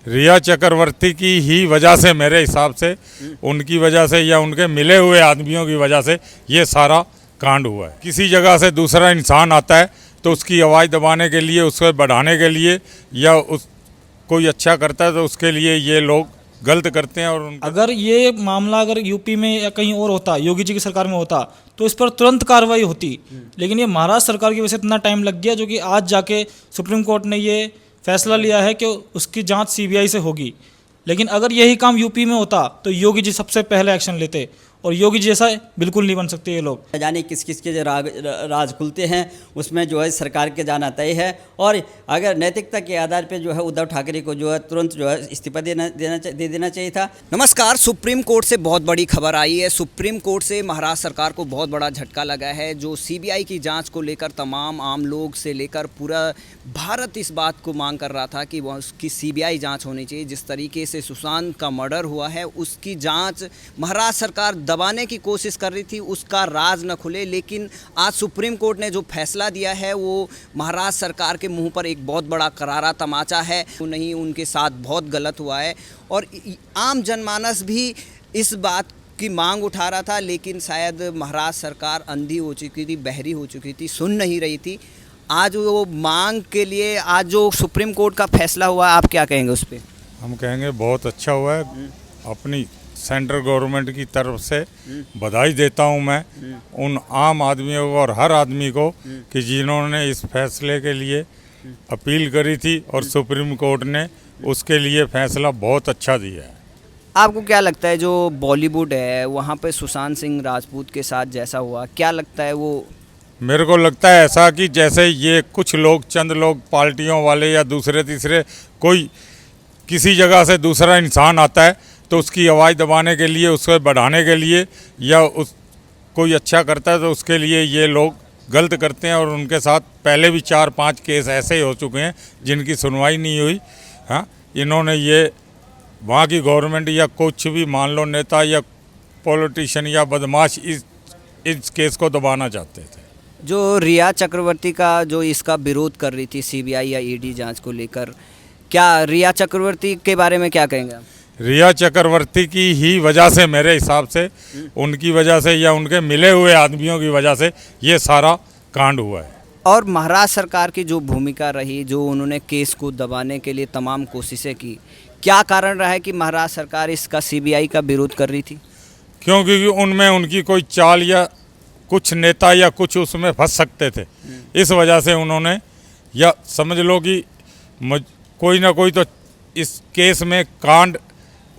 रिया चक्रवर्ती की ही वजह से, मेरे हिसाब से उनकी वजह से या उनके मिले हुए आदमियों की वजह से ये सारा कांड हुआ है। किसी जगह से दूसरा इंसान आता है तो उसकी आवाज़ दबाने के लिए, उसको बढ़ाने के लिए, या उस कोई अच्छा करता है तो उसके लिए ये लोग गलत करते हैं। और अगर ये मामला अगर यूपी में या कहीं और होता, योगी जी की सरकार में होता, तो इस पर तुरंत कार्रवाई होती। लेकिन ये महाराष्ट्र सरकार की वजह से इतना टाइम लग गया, जो कि आज जाके सुप्रीम कोर्ट ने ये फैसला लिया है कि उसकी जांच सीबीआई से होगी। लेकिन अगर यही काम यूपी में होता तो योगी जी सबसे पहले एक्शन लेते, और योगी जी जैसा बिल्कुल नहीं बन सकते ये लोग। जाने किस किस के जो राज खुलते हैं, उसमें जो है सरकार के जाना तय है। और अगर नैतिकता के आधार पर जो है उद्धव ठाकरे को जो है तुरंत जो है इस्तीफा दे देना चाहिए था। नमस्कार, सुप्रीम कोर्ट से बहुत बड़ी खबर आई है। सुप्रीम कोर्ट से महाराष्ट्र सरकार को बहुत बड़ा झटका लगा है। जो सीबीआई की जांच को लेकर तमाम आम लोग से लेकर पूरा भारत इस बात को मांग कर रहा था कि वह उसकी सीबीआई जांच होनी चाहिए। जिस तरीके से सुशांत का मर्डर हुआ है, उसकी जांच महाराष्ट्र सरकार दबाने की कोशिश कर रही थी, उसका राज न खुले। लेकिन आज सुप्रीम कोर्ट ने जो फैसला दिया है वो महाराष्ट्र सरकार के मुंह पर एक बहुत बड़ा करारा तमाचा है। नहीं, उनके साथ बहुत गलत हुआ है। और आम जनमानस भी इस बात की मांग उठा रहा था, लेकिन शायद महाराष्ट्र सरकार अंधी हो चुकी थी, बहरी हो चुकी थी, सुन नहीं रही थी। आज वो मांग के लिए आज जो सुप्रीम कोर्ट का फैसला हुआ, आप क्या कहेंगे उस पर? हम कहेंगे बहुत अच्छा हुआ है। अपनी सेंट्रल गवर्नमेंट की तरफ से बधाई देता हूं मैं उन आम आदमियों को और हर आदमी को कि जिन्होंने इस फैसले के लिए अपील करी थी, और सुप्रीम कोर्ट ने उसके लिए फैसला बहुत अच्छा दिया है। आपको क्या लगता है, जो बॉलीवुड है वहाँ पे सुशांत सिंह राजपूत के साथ जैसा हुआ, क्या लगता है वो? मेरे को लगता है ऐसा कि जैसे ये कुछ लोग, चंद लोग, पार्टियों वाले या दूसरे तीसरे, कोई किसी जगह से दूसरा इंसान आता है तो उसकी आवाज़ दबाने के लिए, उसको बढ़ाने के लिए, या उस कोई अच्छा करता है तो उसके लिए ये लोग गलत करते हैं। और उनके साथ पहले भी 4-5 केस ऐसे ही हो चुके हैं जिनकी सुनवाई नहीं हुई। हाँ, इन्होंने ये वहाँ की गवर्नमेंट या कुछ भी मान लो नेता या पॉलिटिशियन या बदमाश इस केस को दबाना चाहते थे। जो रिया चक्रवर्ती का जो इसका विरोध कर रही थी सीबीआई या ईडी जांच को लेकर, क्या रिया चक्रवर्ती के बारे में क्या कहेंगे आप? रिया चक्रवर्ती की ही वजह से, मेरे हिसाब से उनकी वजह से या उनके मिले हुए आदमियों की वजह से ये सारा कांड हुआ है। और महाराष्ट्र सरकार की जो भूमिका रही, जो उन्होंने केस को दबाने के लिए तमाम कोशिशें की, क्या कारण रहा है कि महाराष्ट्र सरकार इसका सीबीआई का विरोध कर रही थी? क्योंकि उनमें उनकी कोई चाल या कुछ नेता या कुछ उसमें फंस सकते थे, इस वजह से उन्होंने, या समझ लो कि कोई ना कोई तो इस केस में कांड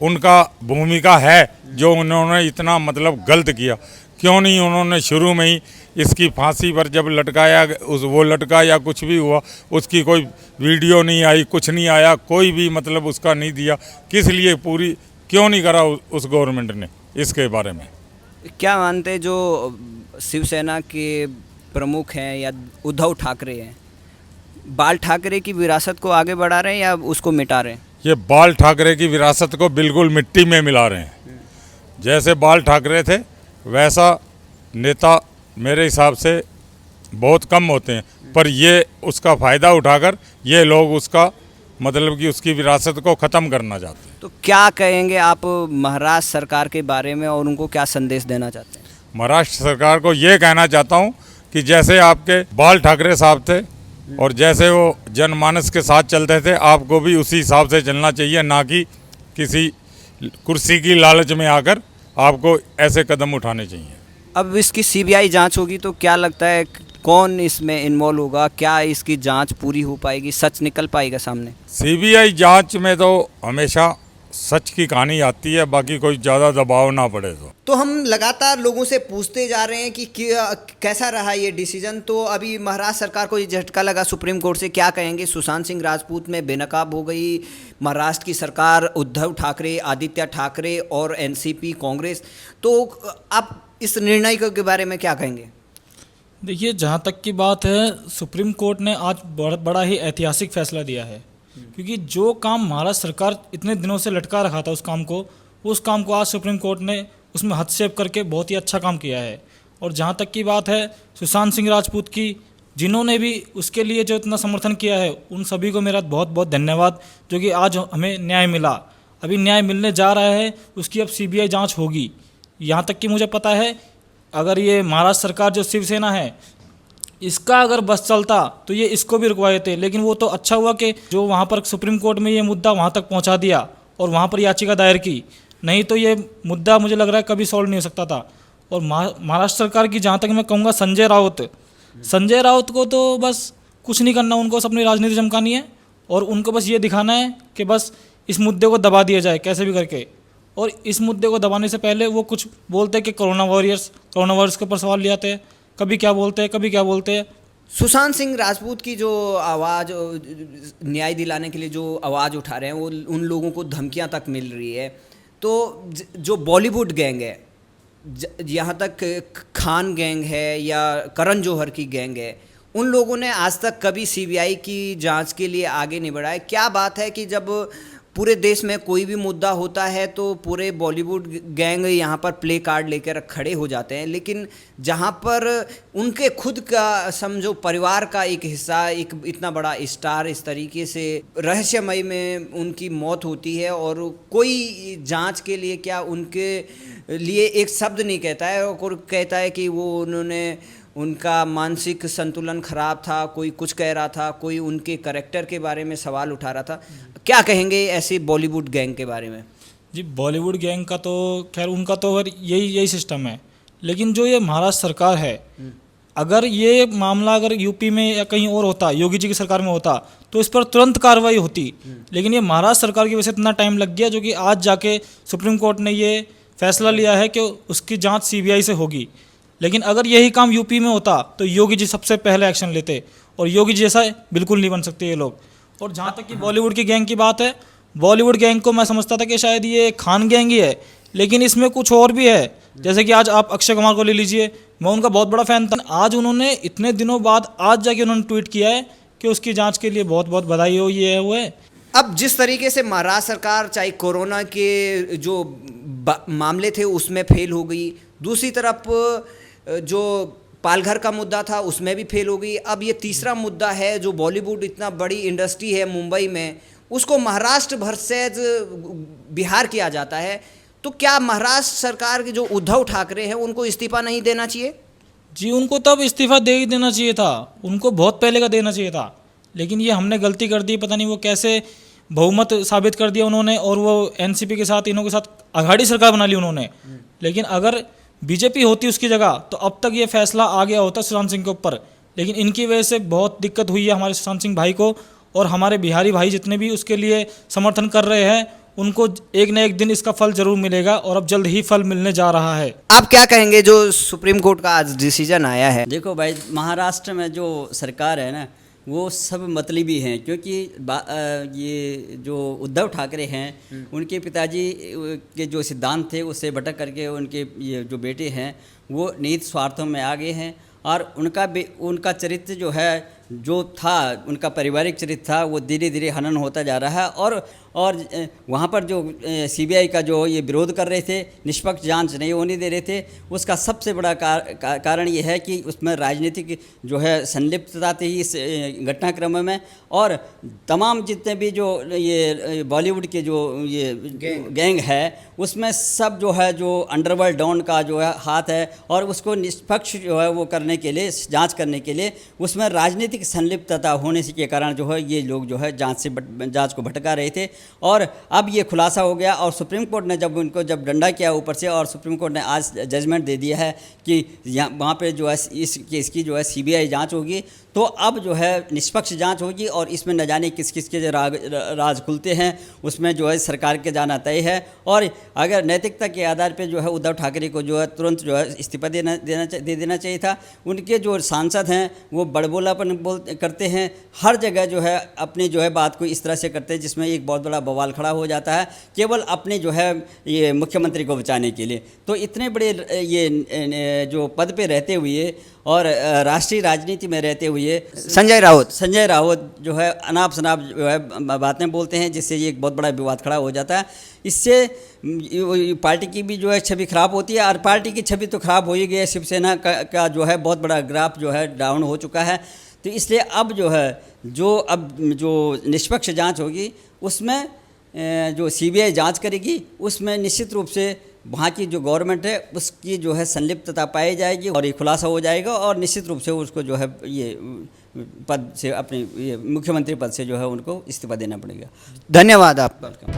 उनका भूमिका है, जो उन्होंने इतना मतलब गलत किया। क्यों नहीं उन्होंने शुरू में ही इसकी फांसी पर जब लटकाया, वो लटका या कुछ भी हुआ, उसकी कोई वीडियो नहीं आई, कुछ नहीं आया, कोई भी मतलब उसका नहीं दिया। किस लिए पूरी क्यों नहीं करा उस गवर्नमेंट ने इसके बारे में? क्या मानते जो शिवसेना के प्रमुख हैं या उद्धव ठाकरे हैं, बाल ठाकरे की विरासत को आगे बढ़ा रहे हैं या उसको मिटा रहे हैं? ये बाल ठाकरे की विरासत को बिल्कुल मिट्टी में मिला रहे हैं। जैसे बाल ठाकरे थे वैसा नेता मेरे हिसाब से बहुत कम होते हैं, पर ये उसका फ़ायदा उठाकर ये लोग उसका मतलब कि उसकी विरासत को ख़त्म करना चाहते हैं। तो क्या कहेंगे आप महाराष्ट्र सरकार के बारे में, और उनको क्या संदेश देना चाहते हैं? महाराष्ट्र सरकार को ये कहना चाहता हूँ कि जैसे आपके बाल ठाकरे साहब थे और जैसे वो जनमानस के साथ चलते थे, आपको भी उसी हिसाब से चलना चाहिए, ना कि किसी कुर्सी की लालच में आकर आपको ऐसे कदम उठाने चाहिए। अब इसकी सीबीआई जांच होगी तो क्या लगता है कौन इसमें इन्वॉल्व होगा? क्या इसकी जांच पूरी हो पाएगी, सच निकल पाएगा सामने? सीबीआई जांच में तो हमेशा सच की कहानी आती है, बाकी कोई ज़्यादा दबाव ना पड़े तो हम लगातार लोगों से पूछते जा रहे हैं कि कैसा रहा ये डिसीजन। तो अभी महाराष्ट्र सरकार को ये झटका लगा सुप्रीम कोर्ट से, क्या कहेंगे? सुशांत सिंह राजपूत में बेनकाब हो गई महाराष्ट्र की सरकार, उद्धव ठाकरे, आदित्य ठाकरे और एनसीपी कांग्रेस। तो आप इस निर्णय के बारे में क्या कहेंगे? देखिए, जहाँ तक की बात है, सुप्रीम कोर्ट ने आज बड़ा ही ऐतिहासिक फैसला दिया है, क्योंकि जो काम महाराष्ट्र सरकार इतने दिनों से लटका रखा था उस काम को आज सुप्रीम कोर्ट ने उसमें हस्तक्षेप करके बहुत ही अच्छा काम किया है। और जहाँ तक की बात है सुशांत सिंह राजपूत की, जिन्होंने भी उसके लिए जो इतना समर्थन किया है उन सभी को मेरा बहुत बहुत धन्यवाद, जो कि आज हमें न्याय मिला। अभी न्याय मिलने जा रहा है, उसकी अब सीबीआई जांच होगी। यहाँ तक कि मुझे पता है अगर ये महाराष्ट्र सरकार जो शिवसेना है इसका अगर बस चलता तो ये इसको भी रुकवा देते, लेकिन वो तो अच्छा हुआ कि जो वहाँ पर सुप्रीम कोर्ट में ये मुद्दा वहाँ तक पहुँचा दिया और वहाँ पर याचिका दायर की, नहीं तो ये मुद्दा मुझे लग रहा है कभी सॉल्व नहीं हो सकता था। और महाराष्ट्र सरकार की जहाँ तक मैं कहूँगा संजय राउत को तो बस कुछ नहीं करना, उनको अपनी राजनीति चमकानी है और उनको बस ये दिखाना है कि बस इस मुद्दे को दबा दिया जाए कैसे भी करके। और इस मुद्दे को दबाने से पहले वो कुछ बोलते हैं कि कोरोना वायरस के ऊपर सवाल ले आते हैं, कभी क्या बोलते हैं। सुशांत सिंह राजपूत की जो आवाज़ न्याय दिलाने के लिए जो आवाज़ उठा रहे हैं वो उन लोगों को धमकियां तक मिल रही है। तो जो बॉलीवुड गैंग है, यहाँ तक खान गैंग है या करण जौहर की गैंग है, उन लोगों ने आज तक कभी सीबीआई की जांच के लिए आगे नहीं बढ़ा है। क्या बात है कि जब पूरे देश में कोई भी मुद्दा होता है तो पूरे बॉलीवुड गैंग यहाँ पर प्ले कार्ड लेकर खड़े हो जाते हैं, लेकिन जहाँ पर उनके खुद का समझो परिवार का एक हिस्सा, एक इतना बड़ा स्टार इस तरीके से रहस्यमय में उनकी मौत होती है और कोई जांच के लिए क्या उनके लिए एक शब्द नहीं कहता है और कहता है कि वो उनका मानसिक संतुलन खराब था, कोई कुछ कह रहा था, कोई उनके कैरेक्टर के बारे में सवाल उठा रहा था। क्या कहेंगे ऐसे बॉलीवुड गैंग के बारे में? जी, बॉलीवुड गैंग का तो खैर उनका तो यही सिस्टम है, लेकिन जो ये महाराष्ट्र सरकार है, अगर ये मामला अगर यूपी में या कहीं और होता, योगी जी की सरकार में होता, तो इस पर तुरंत कार्रवाई होती। लेकिन ये महाराष्ट्र सरकार की वजह से इतना टाइम लग गया, जो कि आज जाके सुप्रीम कोर्ट ने ये फैसला लिया है कि उसकी जांच सीबीआई से होगी। लेकिन अगर यही काम यूपी में होता तो योगी जी सबसे पहले एक्शन लेते, और योगी जी जैसा बिल्कुल नहीं बन सकते ये लोग। और जहाँ तक कि बॉलीवुड की गैंग की बात है, बॉलीवुड गैंग को मैं समझता था कि शायद ये खान गैंग ही है, लेकिन इसमें कुछ और भी है। जैसे कि आज आप अक्षय कुमार को ले लीजिए, मैं उनका बहुत बड़ा फ़ैन था। आज उन्होंने इतने दिनों बाद आज जाके उन्होंने ट्वीट किया है कि उसकी जाँच के लिए बहुत बहुत बधाई हो, ये है वो है। अब जिस तरीके से महाराष्ट्र सरकार चाहे कोरोना के जो मामले थे उसमें फेल हो गई, दूसरी तरफ जो पालघर का मुद्दा था उसमें भी फेल हो गई, अब ये तीसरा मुद्दा है जो बॉलीवुड इतना बड़ी इंडस्ट्री है मुंबई में, उसको महाराष्ट्र भर से बिहार किया जाता है। तो क्या महाराष्ट्र सरकार के जो उद्धव ठाकरे हैं उनको इस्तीफा नहीं देना चाहिए? जी, उनको तब इस्तीफा दे ही देना चाहिए था, उनको बहुत पहले का देना चाहिए था। लेकिन ये हमने गलती कर दी, पता नहीं वो कैसे बहुमत साबित कर दिया उन्होंने, और वो एनसीपी के साथ, इन्हों के साथ आघाड़ी सरकार बना ली उन्होंने। लेकिन अगर बीजेपी होती उसकी जगह तो अब तक ये फैसला आ गया होता सुशांत सिंह के ऊपर। लेकिन इनकी वजह से बहुत दिक्कत हुई है हमारे सुशांत सिंह भाई को, और हमारे बिहारी भाई जितने भी उसके लिए समर्थन कर रहे हैं उनको एक न एक दिन इसका फल जरूर मिलेगा, और अब जल्द ही फल मिलने जा रहा है। आप क्या कहेंगे जो सुप्रीम कोर्ट का आज डिसीजन आया है? देखो भाई, महाराष्ट्र में जो सरकार है ना वो सब मतलबी हैं, क्योंकि ये जो उद्धव ठाकरे हैं उनके पिताजी के जो सिद्धांत थे उससे भटक करके उनके ये जो बेटे हैं वो निहित स्वार्थों में आ गए हैं, और उनका चरित्र जो है जो था, उनका पारिवारिक चरित्र था, वो धीरे धीरे हनन होता जा रहा है। और वहाँ पर जो सीबीआई का जो ये विरोध कर रहे थे, निष्पक्ष जांच नहीं होने दे रहे थे, उसका सबसे बड़ा कारण ये है कि उसमें राजनीतिक जो है संलिप्तता थी इस घटनाक्रम में। और तमाम जितने भी जो ये बॉलीवुड के जो ये गैंग है उसमें सब जो है जो अंडरवर्ल्ड डॉन का जो है हाथ है, और उसको निष्पक्ष जो है वो करने के लिए, जांच करने के लिए उसमें राजनीतिक संलिप्तता होने के कारण जो है ये लोग जो है जांच को भटका रहे थे। और अब ये खुलासा हो गया, और सुप्रीम कोर्ट ने जब उनको डंडा किया ऊपर से, और सुप्रीम कोर्ट ने आज जजमेंट दे दिया है कि वहाँ पे जो है इस केस की जो है सीबीआई जांच होगी, तो अब जो है निष्पक्ष जांच होगी, और इसमें न जाने किस किस के राज खुलते हैं, उसमें जो है सरकार के जाना तय है। और अगर नैतिकता के आधार पर जो है उद्धव ठाकरे को जो है तुरंत जो है इस्तीफा दे देना चाहिए था। उनके जो सांसद हैं वो बड़बोलापन करते हैं, हर जगह जो है अपनी जो है बात को इस तरह से करते हैं जिसमें एक बहुत बड़ा बवाल खड़ा हो जाता है, केवल अपने जो है ये मुख्यमंत्री को बचाने के लिए। तो इतने बड़े ये जो पद पे रहते हुए और राष्ट्रीय राजनीति में रहते हुए संजय राउत जो है अनाप शनाप जो है बातें बोलते हैं, जिससे ये एक बहुत बड़ा विवाद खड़ा हो जाता है। इससे पार्टी की भी जो है छवि खराब होती है, और पार्टी की छवि तो खराब हो ही गई है। शिवसेना का जो है बहुत बड़ा ग्राफ जो है डाउन हो चुका है। तो इसलिए अब जो निष्पक्ष जांच होगी उसमें जो सीबीआई जांच करेगी, उसमें निश्चित रूप से वहाँ की जो गवर्नमेंट है उसकी जो है संलिप्तता पाई जाएगी और ये खुलासा हो जाएगा और निश्चित रूप से उसको जो है ये पद से अपने ये मुख्यमंत्री पद से जो है उनको इस्तीफा देना पड़ेगा। धन्यवाद आपका।